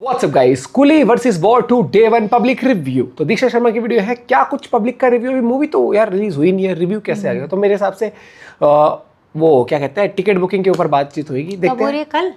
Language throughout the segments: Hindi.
WhatsApp guys, coolie versus war 2 day 1 public review. तो दीक्षा शर्मा की वीडियो है। क्या कुछ पब्लिक का रिव्यू? अभी मूवी तो यार रिलीज हुई नहीं है, रिव्यू कैसे आ गया? तो मेरे हिसाब से वो क्या कहते हैं, टिकट बुकिंग के ऊपर बातचीत होगी। देखते हैं कल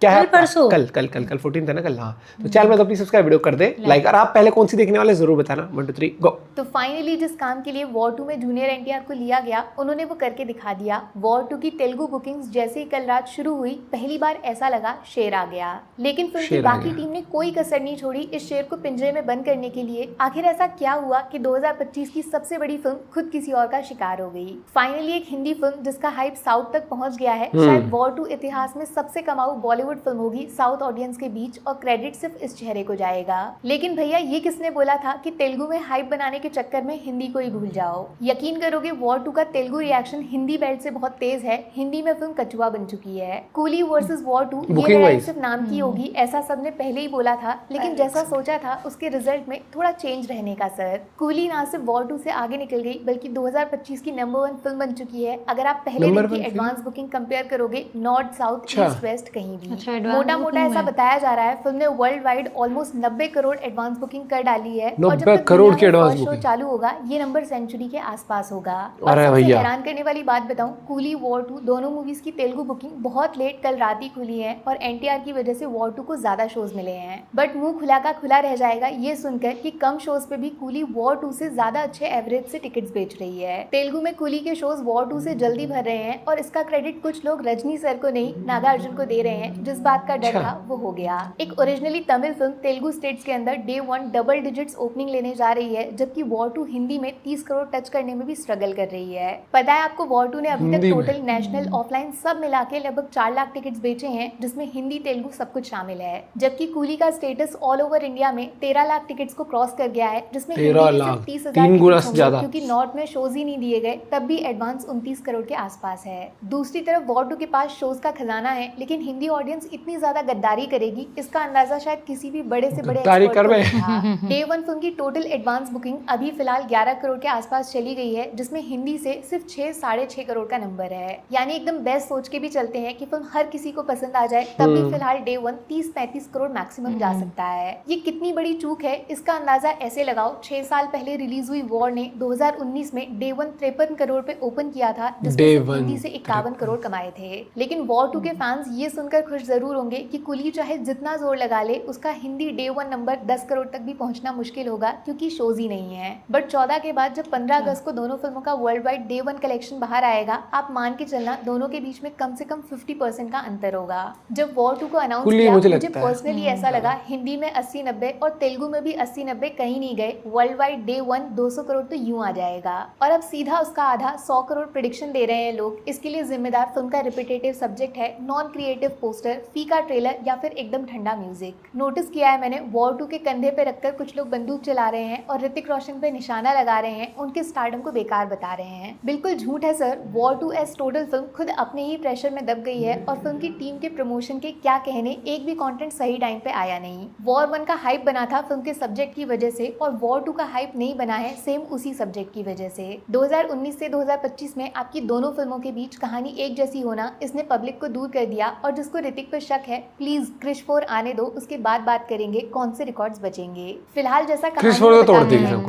क्या है परसों कल 14 है ना कल। हाँ, तो चैनल में तो अपनी सब्सक्राइब वीडियो कर दे लाइक। और आप पहले कौन सी देखने वाले जरूर बताना। 1 2 3 गो। तो फाइनली जिस काम के लिए वॉर 2 में जूनियर एनटीआर को लिया गया, उन्होंने वो करके दिखा दिया। वॉर 2 की तेलुगु बुकिंग्स जैसे ही कल रात शुरू हुई, पहली बार ऐसा लगा शेर आ गया। लेकिन फिल्म की बाकी टीम ने कोई कसर नहीं छोड़ी इस शेर को पिंजरे में बंद करने के लिए। आखिर ऐसा क्या हुआ कि 2025 की सबसे बड़ी फिल्म खुद किसी और का शिकार हो गई? फाइनली एक हिंदी फिल्म जिसका हाइप साउथ तक पहुंच गया है। शायद वॉर 2 इतिहास में सबसे कमाऊ बॉलीवुड फिल्म होगी साउथ ऑडियंस के बीच, और क्रेडिट सिर्फ इस चेहरे को जाएगा। लेकिन भैया, ये किसने बोला था कि तेलुगु में हाइप बनाने के चक्कर में हिंदी को ही भूल जाओ? यकीन करोगे, वॉर 2 का तेलुगु रिएक्शन हिंदी बेल्ट से बहुत तेज है। हिंदी में फिल्म कछुआ बन चुकी है। कूली वर्सेस वॉर 2 ये लड़ाई सिर्फ नाम की होगी, ऐसा सबने पहले ही बोला था। लेकिन जैसा सोचा था उसके रिजल्ट में थोड़ा चेंज रहने का सर। कूली ना सिर्फ वॉर 2 से आगे निकल गई, बल्कि 2025 की नंबर 1 फिल्म बन चुकी है। अगर आप पहले दिन की एडवांस बुकिंग कंपेयर करोगे, नॉर्थ साउथ ईस्ट वेस्ट कहीं भी, मोटा मोटा ऐसा बताया जा रहा है फिल्म ने world wide almost 90 crore advance booking कर डाली है। और जब करोड़ की एडवांस शो चालू होगा, ये नंबर सेंचुरी के आसपास होगा। और सबसे हैरान करने वाली बात बताऊं, कूली वॉर 2 दोनों मूवीज की तेलुगु बुकिंग बहुत लेट कल रात ही खुली है, और एनटीआर की वजह से वॉर 2 को ज्यादा शोज मिले हैं। बट मुंह खुला का खुला रह जाएगा ये सुनकर कि कम शोज पे भी कूली वॉर 2 से ज्यादा अच्छे एवरेज से टिकट्स बेच रही है। तेलुगु में कूली के शोज वॉर 2 से जल्दी भर रहे हैं, और इसका क्रेडिट कुछ लोग रजनी सर को नहीं, नागार्जुन को दे रहे हैं। जिस बात का डर था वो हो गया। एक originally Tamil film Telugu states के अंदर डे 1 डबल डिजिट्स ओपनिंग लेने जा रही है, जबकि वॉर 2 हिंदी में 30 करोड़ टच करने में भी स्ट्रगल कर रही है। पता है आपको, वॉर 2 ने अभी तक टोटल नेशनल ऑफलाइन सब मिला के लगभग 4 लाख टिकट्स बेचे हैं, जिसमें हिंदी तेलुगु सब कुछ शामिल है। जबकि कूली का स्टेटस ऑल ओवर इंडिया में 13 लाख टिकट्स को क्रॉस कर गया है, जिसमें 30,000 क्योंकि नॉर्थ में शोज ही नहीं दिए गए, तब भी एडवांस 29 करोड़ के आसपास है। दूसरी तरफ वॉर 2 के पास शोज का खजाना है, लेकिन हिंदी ऑडियंस इतनी ज्यादा गद्दारी करेगी, इसका अंदाजा शायद किसी भी बड़े से बड़े डे 1 फिल्म की टोटल एडवांस बुकिंग अभी फिलहाल 11 करोड़ के आसपास चली गई है, जिसमें हिंदी से सिर्फ 6-6.5 करोड़ का नंबर है। यानी एकदम बेस्ट सोच के भी चलते हैं कि फिल्म हर किसी को पसंद आ जाए, तब भी फिलहाल डे 1 30-35 करोड़ मैक्सिमम जा सकता है। ये कितनी बड़ी चूक है, इसका अंदाजा ऐसे लगाओ, 6 साल पहले रिलीज हुई वॉर ने 2019 में डे 1 53 करोड़ पे ओपन किया था, जिसमें हिंदी से 51 करोड़ कमाए थे। लेकिन वॉर 2 के फैंस ये सुनकर खुश जरूर होंगे कि कूली चाहे जितना जोर लगा ले, उसका हिंदी डे 1 नंबर 10 करोड़ तक भी पहुंचना मुश्किल होगा, क्योंकि शोज ही नहीं है। बट 14 के बाद जब 15 अगस्त को दोनों फिल्मों का वर्ल्ड वाइड डे 1 कलेक्शन बाहर आएगा, आप मान के चलना दोनों के बीच में कम से कम 50% का अंतर होगा। जब वॉर 2 को अनाउंस किया, मुझे पर्सनली ऐसा लगा हिंदी में 80-90 और तेलुगु में भी 80-90 कहीं नहीं गए, वर्ल्ड वाइड डे 1 200 करोड़ तो यूं आ जाएगा। और अब सीधा उसका आधा 100 करोड़ प्रेडिक्शन दे रहे हैं लोग। इसके लिए जिम्मेदार फिल्म का रिपीटेटिव सब्जेक्ट है, नॉन क्रिएटिव पोस्टर, फीका ट्रेलर या फिर एकदम ठंडा म्यूजिक। नोटिस किया है मैंने, वॉर 2 के कंधे पे रखकर कुछ लोग बंदूक चला रहे हैं और ऋतिक रोशन पे निशाना लगा रहे हैं, उनके स्टारडम को बेकार बता रहे हैं। बिल्कुल झूठ है sir. War 2 as total film खुद अपने ही प्रेशर में दब गई है, और फिल्म की टीम के प्रमोशन के क्या कहने, एक भी कंटेंट सही टाइम पे आया नहीं। वॉर 1 का हाइप बना था फिल्म के सब्जेक्ट की वजह से, और वॉर 2 का हाइप नहीं बना है सेम उसी सब्जेक्ट की वजह से। 2019 से 2025 में आपकी दोनों फिल्मों के बीच कहानी एक जैसी होना, इसने पब्लिक को दूर कर दिया। और जिसको ऋतिक पर शक है, प्लीज क्रिश 4 आने दो, उसके बाद बात करेंगे कौन से रिकॉर्ड्स बचेंगे। फिलहाल जैसा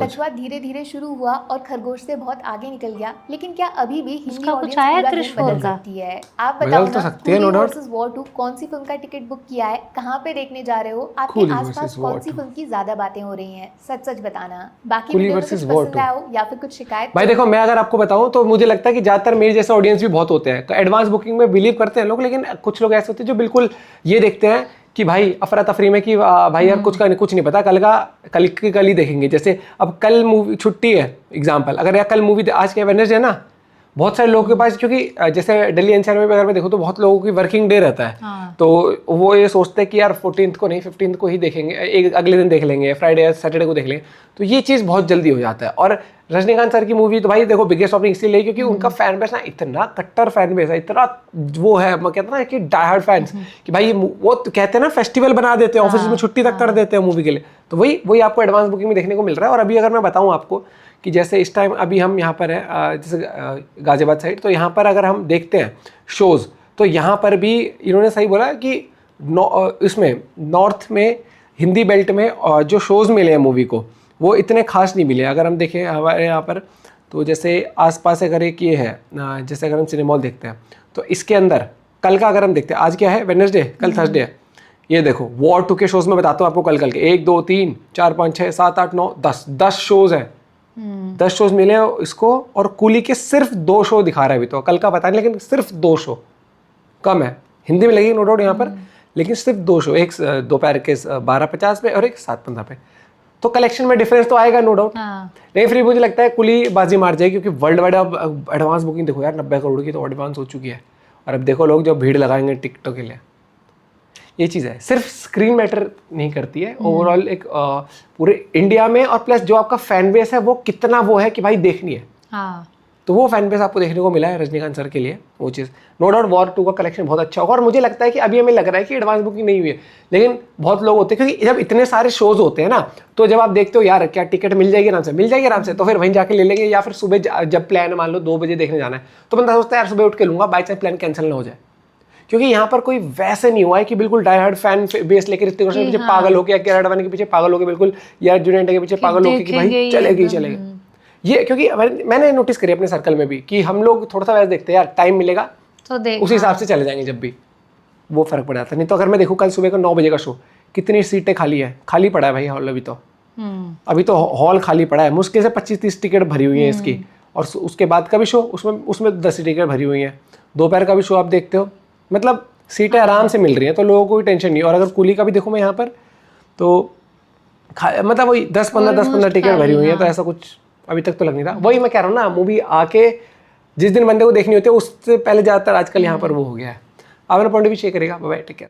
कछुआ धीरे धीरे शुरू हुआ और खरगोश से बहुत आगे निकल गया, लेकिन क्या अभी भी हिंदी ऑडियंस बदल सकती है? आप बताओ ना, कूली वर्सेस वॉर 2 कौन सी फिल्म का टिकट बुक किया है, कहाँ पे देखने जा रहे हो, आपके आसपास कौन सी फिल्म की ज्यादा बातें हो रही हैं? सच सच बताना। बाकी वीडियो कुछ पसंद आया हो या फिर कुछ शिकायत? भाई देखो, मैं अगर आपको बताऊं तो मुझे लगता है कि ज्यादातर मेरे जैसे ऑडियंस भी बहुत होते हैं, तो एडवांस बुकिंग में बिलीव करते हैं लोग, लेकिन कुछ लोग ऐसे होते हैं जो बिल्कुल ये देखते हैं कि भाई अफरा तफरी में कि भाई यार कुछ नहीं पता, कल ही देखेंगे। जैसे अब कल मूवी छुट्टी है एग्जांपल, अगर यार कल मूवी आज के वेडनेसडे है ना, बहुत सारे लोगों के पास, क्योंकि जैसे दिल्ली एनसीआर में अगर मैं देखूँ तो बहुत लोगों की वर्किंग डे रहता है, तो वो ये सोचते हैं कि यार 14th को नहीं 15th को ही देखेंगे, एक अगले दिन देख लेंगे, फ्राइडे या सैटरडे को देख लेंगे, तो ये चीज़ बहुत जल्दी हो जाता है। और रजनीकांत सर की मूवी तो भाई देखो बिगेस्ट ओपनिंग इसलिए क्योंकि उनका फैन बेस ना इतना कट्टर फैन बेस है, इतना वो है, मैं कहता ना कि डाई हार्ड फैंस, कि भाई वो तो कहते हैं ना फेस्टिवल बना देते हैं, ऑफिस में छुट्टी तक कर देते हैं मूवी के लिए, तो वही आपको एडवांस बुकिंग में देखने को मिल रहा है। और अभी अगर मैं बताऊँ आपको कि जैसे इस टाइम अभी हम यहाँ पर हैं, जैसे गाजियाबाद साइड, तो यहाँ पर अगर हम देखते हैं शोज़, तो यहाँ पर भी इन्होंने सही बोला कि इसमें नॉर्थ में हिंदी बेल्ट में जो शोज़ मिले हैं मूवी को वो इतने खास नहीं मिले। अगर हम देखें हमारे यहाँ पर तो जैसे आसपास अगर एक ये है जैसे अगर हम सिनेमा हॉल देखते हैं तो इसके अंदर कल का अगर हम देखते हैं, आज क्या है वेडनेसडे, कल थर्सडे है, ये देखो वॉर 2 के शोज़ में बताता हूँ आपको कल के 1 2 3 4 5 6 7 8 9 10 शोज़ हैं। 10 शोज़ मिले हैं इसको और कूली के सिर्फ 2 शो दिखा रहा है अभी तो, कल का पता नहीं लेकिन सिर्फ 2 शो, कम है। हिंदी में लगेगी नो डाउट यहाँ पर, लेकिन सिर्फ 2 शो, एक दोपहर के 12:50 पे और एक 7:15 पे, तो कलेक्शन में डिफरेंस तो आएगा नो डाउट। लेकिन फिर मुझे लगता है कुली बाजी मार जाएगी क्योंकि वर्ल्ड वाइड अब एडवांस बुकिंग देखो यार 90 करोड़ की तो एडवांस हो चुकी है। और अब देखो लोग जो भीड़ लगाएंगे टिकटों के लिए, ये चीज़ है। सिर्फ स्क्रीन मैटर नहीं करती है, ओवरऑल एक पूरे इंडिया में और प्लस जो आपका फैन बेस है वो कितना वो है कि भाई देखनी है। तो वो फैन बेस आपको देखने को मिला है रजनीकांत सर के लिए, वो चीज़ नो डाउट। वॉर 2 का कलेक्शन बहुत अच्छा होगा और मुझे लगता है कि अभी हमें लग रहा है कि एडवांस बुकिंग नहीं हुई है, लेकिन बहुत लोग होते हैं क्योंकि जब इतने सारे शोज होते हैं ना तो जब आप देखते हो यार क्या टिकट मिल जाएगी आराम से, मिल जाएगी आराम से, तो फिर वहीं जाके ले लेंगे। या फिर सुबह जब प्लान मान लो 2 बजे देखने जाना है तो बंदा सोचता है यार सुबह उठ के लूँगा, बाई चांस प्लान कैंसिल ना हो जाए। क्योंकि यहाँ पर कोई वैसे नहीं हुआ है कि बिल्कुल डाई हार्ड फैन बेस लेकर ऋतिक रोशन के पीछे पागल हो गया, कियारा अडवाणी के पीछे पागल हो गए बिल्कुल, या जूनियर एनटीआर के पीछे पागल हो गए कि भाई चलेगी। ये क्योंकि मैंने नोटिस करी अपने सर्कल में भी कि हम लोग थोड़ा सा वैसे देखते हैं यार टाइम मिलेगा तो उसी हिसाब से चले जाएंगे, जब भी वो फर्क पड़ जाता है। नहीं तो अगर मैं देखूँ कल सुबह का 9 बजे का शो, कितनी सीटें खाली है, खाली पड़ा है भाई हॉल अभी तो हॉल खाली पड़ा है, मुश्किल से 25-30 टिकट भरी हुई है इसकी। और उसके बाद का भी शो उसमें 10 टिकट भरी हुई है। दोपहर का भी शो आप देखते हो, मतलब सीटें आराम से मिल रही हैं, तो लोगों को कोई टेंशन नहीं। और अगर कूली का भी देखूँ मैं यहाँ पर तो मतलब वही 10-15 टिकट भरी हुई है, तो ऐसा कुछ अभी तक तो लग नहीं रहा। वही मैं कह रहा हूँ ना, मूवी आके जिस दिन बंदे को देखनी होती है उससे पहले ज़्यादातर आजकल यहाँ पर वो हो गया है। आप अपना पॉइंट भी शेयर करेगा। Bye, take care.